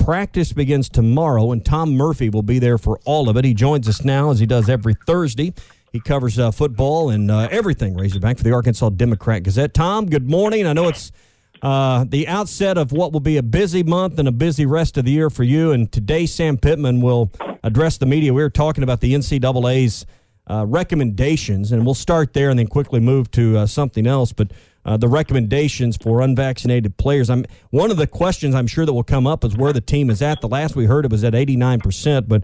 practice begins tomorrow, and Tom Murphy will be there for all of it. He joins us now, as he does every Thursday. He covers football and everything Razorback for the Arkansas Democrat-Gazette. Tom, good morning. I know it's the outset of what will be a busy month and a busy rest of the year for you, and today Sam Pittman will address the media. We were talking about the NCAA's recommendations, and we'll start there and then quickly move to something else, but the recommendations for unvaccinated players. One of the questions I'm sure that will come up is where the team is at. The last we heard it was at 89%, but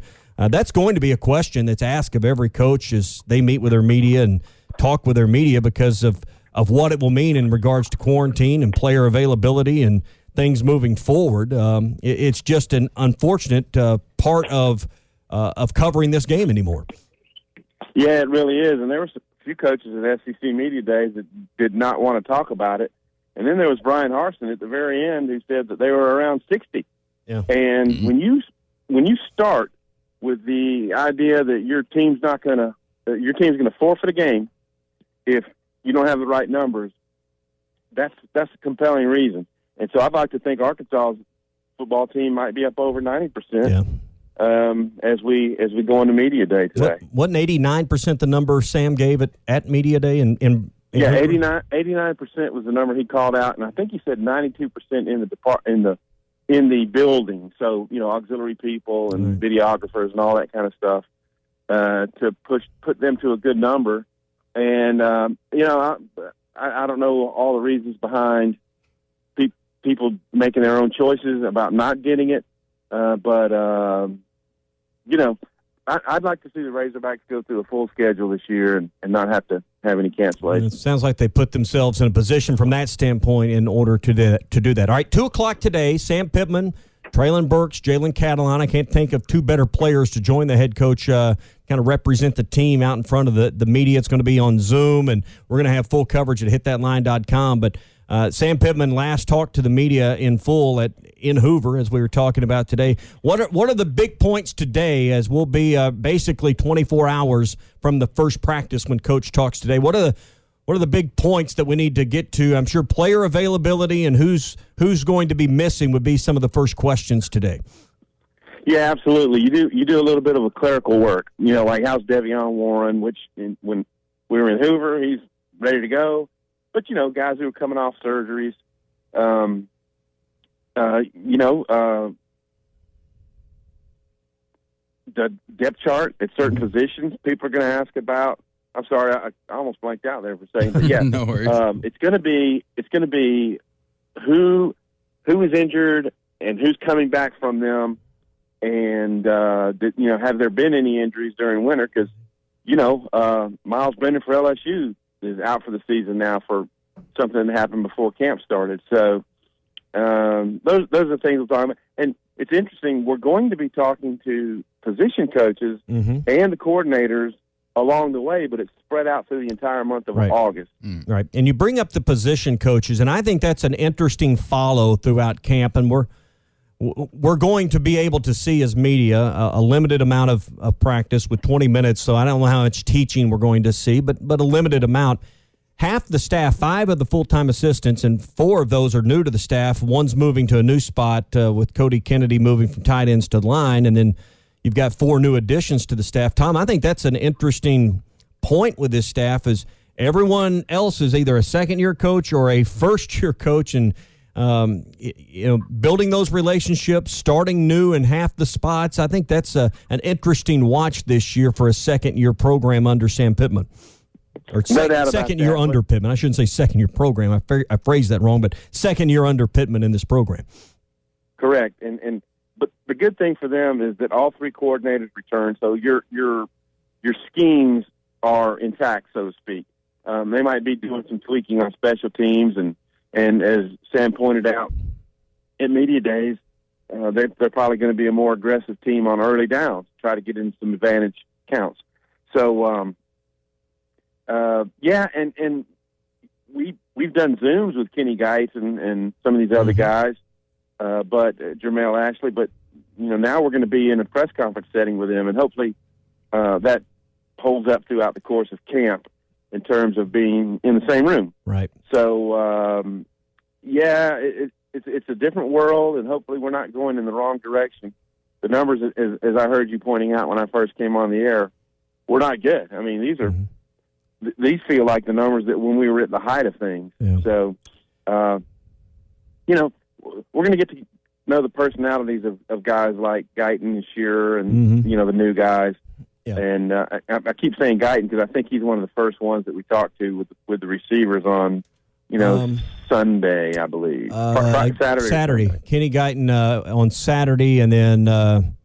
that's going to be a question that's asked of every coach as they meet with their media and talk with their media because of what it will mean in regards to quarantine and player availability and things moving forward. It's just an unfortunate part of covering this game anymore. Yeah, it really is. And there were a few coaches at SEC Media Days that did not want to talk about it. And then there was Brian Harsin at the very end who said that they were around 60. Yeah. And when you start with the idea that your team's going to forfeit a game if you don't have the right numbers, that's a compelling reason. And so I'd like to think Arkansas's football team might be up over 90%. Yeah. As we go into Media Day today. Wasn't 89% the number Sam gave at Media Day? Yeah, 89% was the number he called out, and I think he said 92% in the building. So auxiliary people and videographers and all that kind of stuff to put them to a good number. And I don't know all the reasons behind people making their own choices about not getting it, but I'd like to see the Razorbacks go through a full schedule this year and not have to have any cancellations. It sounds like they put themselves in a position from that standpoint in order to do that. All right, 2 o'clock today, Sam Pittman, Traylon Burks, Jalen Catalon. I can't think of two better players to join the head coach, kind of represent the team out in front of the media. It's going to be on Zoom, and we're going to have full coverage at hitthatline.com. But Sam Pittman last talked to the media in full in Hoover, as we were talking about today. What are the big points today, as we'll be basically 24 hours from the first practice when Coach talks today? What are the big points that we need to get to? I'm sure player availability and who's going to be missing would be some of the first questions today. Yeah, absolutely. You do a little bit of a clerical work. Like how's Devion Warren, when we were in Hoover, he's ready to go. But, guys who are coming off surgeries, the depth chart at certain positions, people are going to ask about. I'm sorry, I almost blanked out there for a second. But yeah, no worries. It's going to be who is injured and who's coming back from them, and have there been any injuries during winter? Because Miles Brennan for LSU is out for the season now for something that happened before camp started. So those are the things we're talking about. And it's interesting, we're going to be talking to position coaches and the coordinators along the way, but it's spread out through the entire month of August. Right. And you bring up the position coaches, and I think that's an interesting follow throughout camp, and we're going to be able to see as media a limited amount of practice with 20 minutes, so I don't know how much teaching we're going to see, but a limited amount. Half the staff, 5 of the full-time assistants, and 4 of those are new to the staff. One's moving to a new spot with Cody Kennedy moving from tight ends to line, and then you've got 4 new additions to the staff. Tom, I think that's an interesting point with this staff is everyone else is either a second-year coach or a first-year coach, and building those relationships, starting new in half the spots. I think that's an interesting watch this year for a second-year program under Sam Pittman. Or second year under Pittman. I shouldn't say second year program. I phrased that wrong, but second year under Pittman in this program. Correct. But the good thing for them is that all 3 coordinators return, so your schemes are intact, so to speak. They might be doing some tweaking on special teams, and as Sam pointed out at Media Days, they're probably going to be a more aggressive team on early downs, try to get in some advantage counts. So and we've done Zooms with Kenny Geitz and some of these other guys, but Jermel Ashley. But now we're going to be in a press conference setting with him, and hopefully that holds up throughout the course of camp in terms of being in the same room. Right. So it's it's a different world, and hopefully we're not going in the wrong direction. The numbers, as I heard you pointing out when I first came on the air, were not good. I mean, these feel like the numbers that when we were at the height of things. Yeah. So, we're going to get to know the personalities of guys like Guyton and Shearer and, the new guys. Yeah. And I keep saying Guyton because I think he's one of the first ones that we talked to with the receivers on, Sunday, I believe. Saturday. Kenny Guyton on Saturday, and then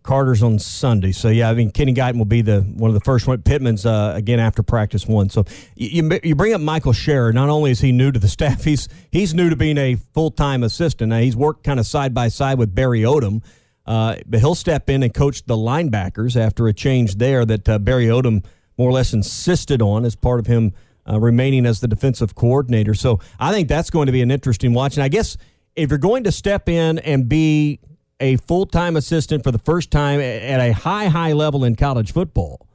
Carter's on Sunday. So, yeah, I mean, Kenny Guyton will be one of the first one. Pittman's, again, after practice one. So you bring up Michael Shearer. Not only is he new to the staff, he's new to being a full-time assistant. Now, he's worked kind of side-by-side with Barry Odom. But he'll step in and coach the linebackers after a change there that Barry Odom more or less insisted on as part of him remaining as the defensive coordinator. So I think that's going to be an interesting watch. And I guess if you're going to step in and be a full-time assistant for the first time at a high level in college football,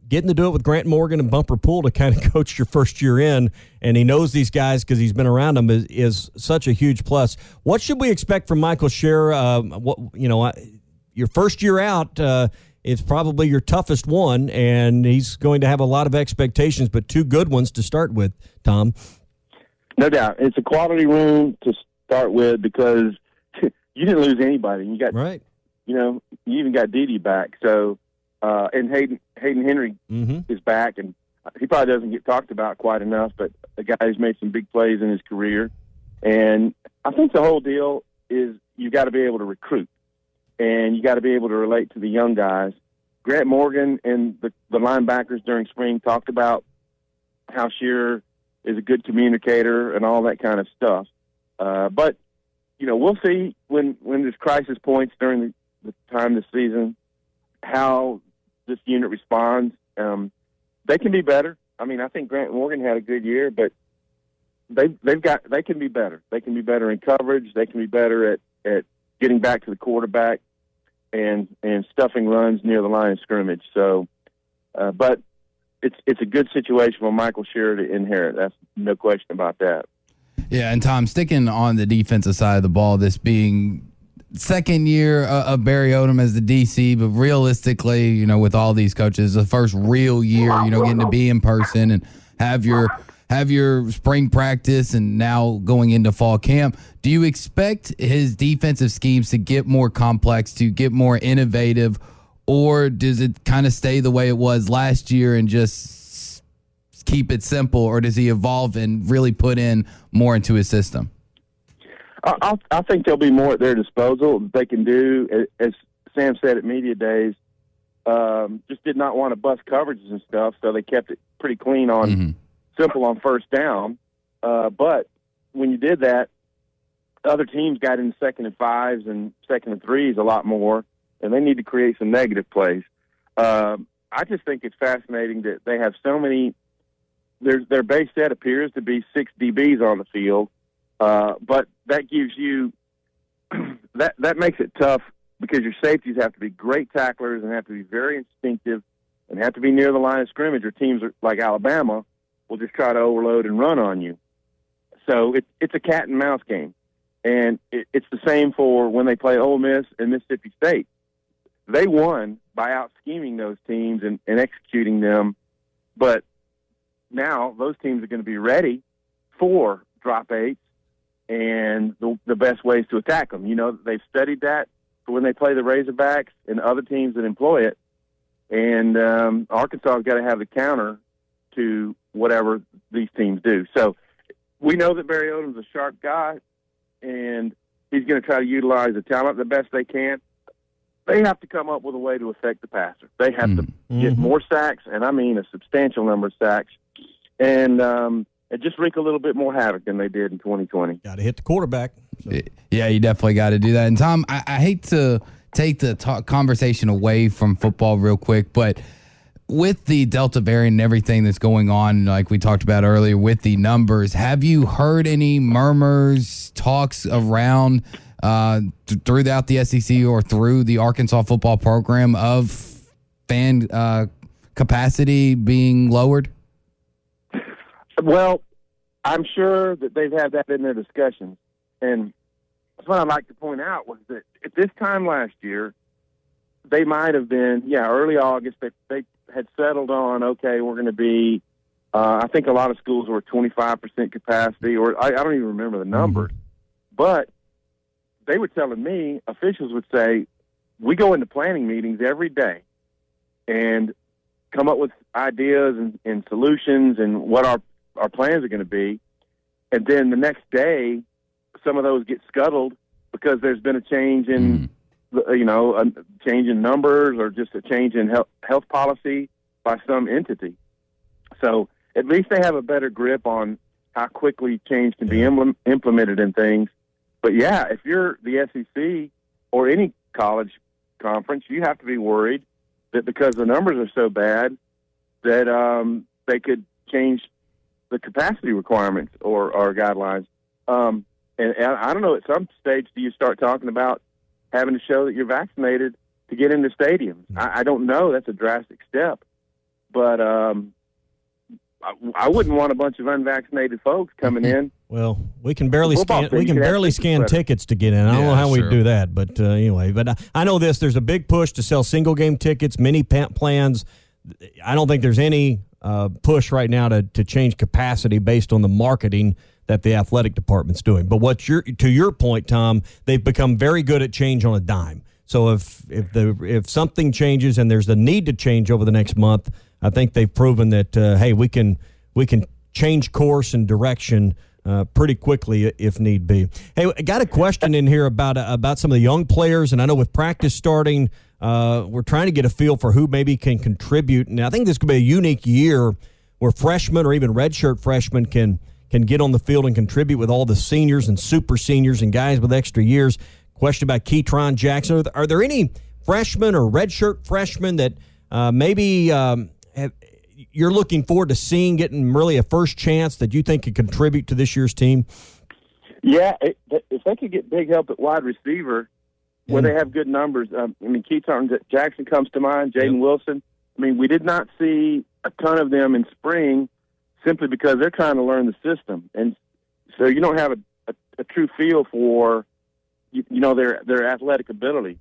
getting to do it with Grant Morgan and Bumper Poole to kind of coach your first year in, and he knows these guys because he's been around them, is such a huge plus. What should we expect from Michael Shearer? Your first year out is probably your toughest one, and he's going to have a lot of expectations, but two good ones to start with, Tom. No doubt. It's a quality room to start with because you didn't lose anybody. You got right. You even got Dede back. So, and Hayden Henry is back, and he probably doesn't get talked about quite enough, but a guy who's made some big plays in his career. And I think the whole deal is you got to be able to recruit, and you got to be able to relate to the young guys. Grant Morgan and the linebackers during spring talked about how Shearer is a good communicator and all that kind of stuff. But we'll see when there's crisis points during the time this season how this unit responds. They can be better. I mean, I think Grant Morgan had a good year, but they can be better. They can be better in coverage. They can be better at getting back to the quarterback and stuffing runs near the line of scrimmage. So, but it's a good situation for Michael Shearer to inherit. That's no question about that. Yeah, and Tom, sticking on the defensive side of the ball, this being second year of Barry Odom as the DC, but realistically, with all these coaches, the first real year, getting to be in person and have your spring practice and now going into fall camp. Do you expect his defensive schemes to get more complex, to get more innovative, or does it kind of stay the way it was last year and just keep it simple, or does he evolve and really put in more into his system? I think there'll be more at their disposal that they can do. As Sam said at media days, just did not want to bust coverages and stuff, so they kept it pretty clean on simple on first down. But when you did that, other teams got in 2nd and 5s and 2nd and 3s a lot more, and they need to create some negative plays. I just think it's fascinating that they have so many. Their base set appears to be 6 DBs on the field. But that gives you that makes it tough because your safeties have to be great tacklers and have to be very instinctive and have to be near the line of scrimmage, or teams like Alabama will just try to overload and run on you. So it's a cat and mouse game, and it's the same for when they play Ole Miss and Mississippi State. They won by out scheming those teams and executing them, but now those teams are going to be ready for drop eights and the best ways to attack them. They've studied that for when they play the Razorbacks and other teams that employ it. And Arkansas has got to have the counter to whatever these teams do. So we know that Barry Odom's a sharp guy, and he's going to try to utilize the talent the best they can. They have to come up with a way to affect the passer. They have to get more sacks, and I mean a substantial number of sacks, and just wreak a little bit more havoc than they did in 2020. Got to hit the quarterback. So. Yeah, you definitely got to do that. And, Tom, I hate to take the conversation away from football real quick, but with the Delta variant and everything that's going on, like we talked about earlier with the numbers, have you heard any murmurs, talks around throughout the SEC or through the Arkansas football program of fan capacity being lowered? Well, I'm sure that they've had that in their discussions. And what I'd like to point out was that at this time last year, they might have been, early August, they had settled on, okay, we're going to be, I think a lot of schools were 25% capacity, or I don't even remember the numbers. But they were telling me, officials would say, we go into planning meetings every day and come up with ideas and solutions and what our plans are going to be. And then the next day, some of those get scuttled because there's been a change in, a change in numbers or just a change in health policy by some entity. So at least they have a better grip on how quickly change can be implemented in things. But, if you're the SEC or any college conference, you have to be worried that because the numbers are so bad that they could change the capacity requirements or guidelines. And I don't know, at some stage do you start talking about having to show that you're vaccinated to get into stadiums? I don't know. That's a drastic step. But I wouldn't want a bunch of unvaccinated folks coming in. Well, we can barely scan tickets to get in. I don't know how we do that, but anyway. But I know this: there's a big push to sell single game tickets, mini plans. I don't think there's any push right now to change capacity based on the marketing that the athletic department's doing. But to your point, Tom, they've become very good at change on a dime. So if something changes and there's the need to change over the next month, I think they've proven that hey, we can change course and direction pretty quickly if need be. Hey, I got a question in here about some of the young players, and I know with practice starting, we're trying to get a feel for who maybe can contribute. And I think this could be a unique year where freshmen or even redshirt freshmen can get on the field and contribute with all the seniors and super seniors and guys with extra years. Question about Keytron Jackson. Are there any freshmen or redshirt freshmen that maybe you're looking forward to seeing getting really a first chance that you think could contribute to this year's team? Yeah, if they could get big help at wide receiver where they have good numbers. Keytron Jackson comes to mind, Jaden Wilson. We did not see a ton of them in spring simply because they're trying to learn the system. And so you don't have a true feel for, their athletic ability.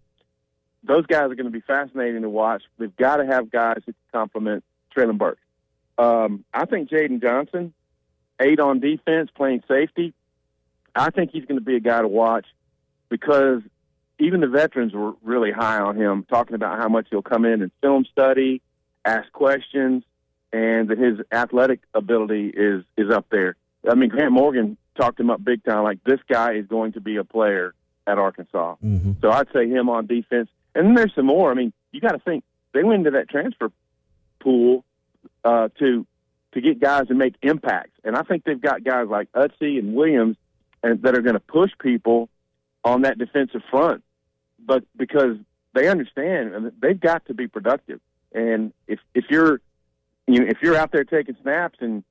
Those guys are going to be fascinating to watch. They've got to have guys who can complement Traylon Burks. I think Jaden Johnson, 8 on defense, playing safety, I think he's going to be a guy to watch because even the veterans were really high on him, talking about how much he'll come in and film study, ask questions, and that his athletic ability is up there. Grant Morgan talked him up big time, like this guy is going to be a player at Arkansas. Mm-hmm. So I'd say him on defense. And then there's some more. You got to think, they went into that transfer pool to get guys to make impacts. And I think they've got guys like Utsey and Williams that are going to push people on that defensive front. But because they understand they've got to be productive. And if you're out there taking snaps and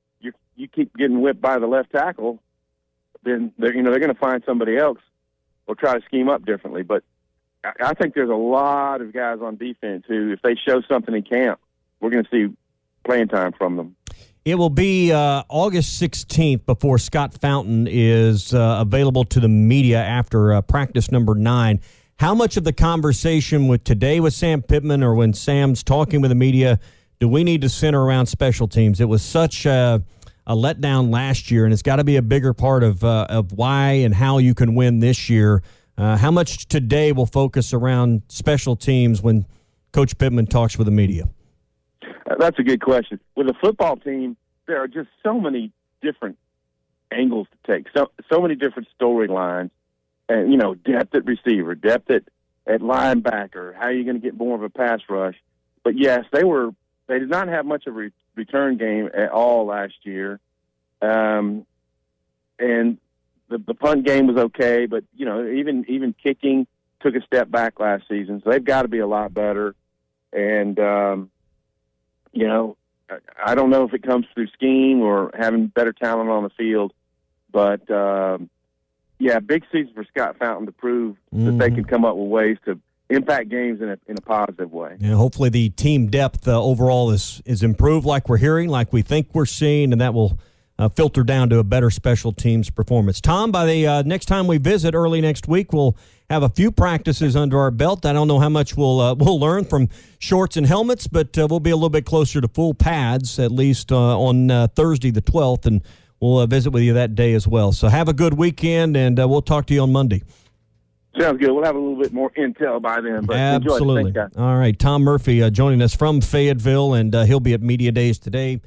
you keep getting whipped by the left tackle, then they're going to find somebody else or try to scheme up differently. But I think there's a lot of guys on defense who, if they show something in camp, we're going to see playing time from them. It will be August 16th before Scott Fountain is available to the media after practice number 9. How much of the conversation with Sam Pittman or when Sam's talking with the media do we need to center around special teams? It was such a letdown last year, and it's got to be a bigger part of why and how you can win this year. How much today will focus around special teams when Coach Pittman talks with the media? That's a good question. With a football team, there are just so many different angles to take, so many different storylines, and depth at receiver, depth at linebacker. How are you going to get more of a pass rush? But yes, they did not have much of a return game at all last year, and the punt game was okay, but even kicking took a step back last season, so they've got to be a lot better. And I don't know if it comes through scheme or having better talent on the field, but big season for Scott Fountain to prove that they can come up with ways to impact games in a positive way. And hopefully the team depth overall is improved, like we're hearing, like we think we're seeing, and that will filter down to a better special teams performance. Tom, by the next time we visit early next week, we'll have a few practices under our belt. I don't know how much we'll learn from shorts and helmets, but we'll be a little bit closer to full pads, at least on Thursday the 12th, and we'll visit with you that day as well. So have a good weekend, and we'll talk to you on Monday. Sounds good. We'll have a little bit more intel by then. But Absolutely. Enjoy it. Thanks, guys. All right, Tom Murphy joining us from Fayetteville, and he'll be at Media Days today.